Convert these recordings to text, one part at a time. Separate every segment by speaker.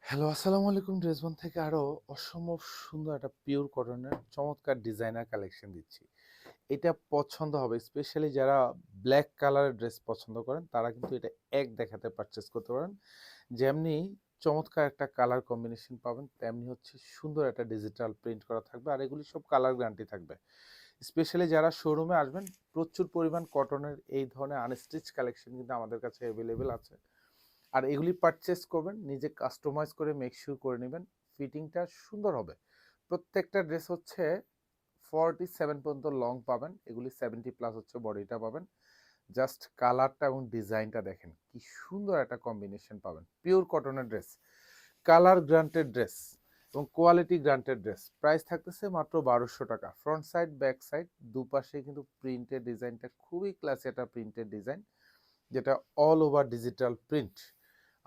Speaker 1: Hello, আসসালামু আলাইকুম। ড্রেসবন থেকে আরো অসম্ভব সুন্দর একটা পিওর কটনের চমৎকার ডিজাইনার কালেকশন দিচ্ছি। এটা পছন্দ হবে, স্পেশালি যারা ব্ল্যাক কালারের ড্রেস পছন্দ করেন তারা কিন্তু এটা এক দেখাতে পারচেস করতে পারেন। যেমনি চমৎকার একটা কালার কম্বিনেশন পাবেন, তেমনি হচ্ছে সুন্দর একটা ডিজিটাল প্রিন্ট করা থাকবে, আর এগুলি সব কালার গ্যারান্টি থাকবে। স্পেশালি যারা শোরুমে আসবেন, প্রচুর পরিমাণ কটনের এই ধরনের আনস্টিচ কালেকশন কিন্তু আমাদের কাছে অ্যাভেলেবেল আছে। আর এগুলি পারচেস করবেন, নিজে কাস্টমাইজ করে মেক শিওর করে নেবেন ফিটিংটা সুন্দর হবে। প্রত্যেকটা ড্রেস হচ্ছে 47 পর্যন্ত লং পাবেন, এগুলি 70 প্লাস হচ্ছে বডিটা পাবেন। জাস্ট কালারটা এবং ডিজাইনটা দেখেন কি সুন্দর একটা কম্বিনেশন পাবেন। পিওর কটনের ড্রেস, কালার গ্রান্টেড ড্রেস এবং কোয়ালিটি গ্রান্টেড ড্রেস। প্রাইস থাকতেছে মাত্র 1200 টাকা। ফ্রন্ট সাইড ব্যাক সাইড দুপাশে কিন্তু প্রিন্টের ডিজাইনটা খুবই ক্লাসি একটা প্রিন্টের ডিজাইন, যেটা অল ওভার ডিজিটাল প্রিন্ট।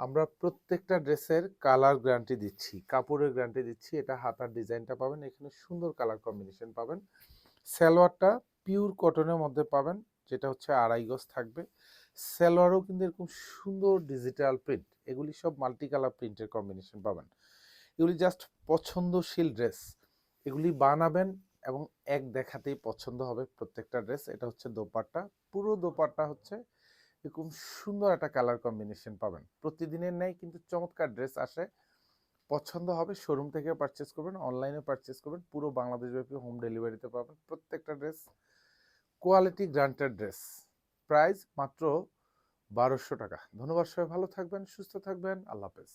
Speaker 1: আমরা প্রত্যেকটা ড্রেসের কালার গ্যারান্টি দিচ্ছি, কাপড়ের গ্যারান্টি দিচ্ছি। এটা হাতার ডিজাইনটা পাবেন, এখানে সুন্দর কালার কম্বিনেশন পাবেন। সালোয়ারটা পিওর কটনের মধ্যে পাবেন, যেটা হচ্ছে আড়াই গজ থাকবে। সালোয়ারও কিন্তু এরকম সুন্দর ডিজিটাল প্রিন্ট, এগুলি সব মাল্টি কালার প্রিন্টের কম্বিনেশন পাবেন। এগুলি জাস্ট পছন্দশীল ড্রেস, এগুলি বানাবেন এবং এক দেখাতেই পছন্দ হবে প্রত্যেকটা ড্রেস। এটা হচ্ছে দোপাট্টা, পুরো দোপাট্টা হচ্ছে এরকম সুন্দর একটা কালার কম্বিনেশন পাবেন। প্রতিদিনের ন্যায় কিন্তু চমৎকার ড্রেস আসে, পছন্দ হবে শোরুম থেকে পারচেস করবেন, অনলাইনে পারচেস করবেন, পুরো বাংলাদেশব্যাপী হোম ডেলিভারিতে পাবেন প্রত্যেকটা dress. Quality granted dress, price মাত্র 1200 টাকা। ধন্যবাদ, সবাই ভালো থাকবেন, সুস্থ থাকবেন, আল্লাহ হাফেজ।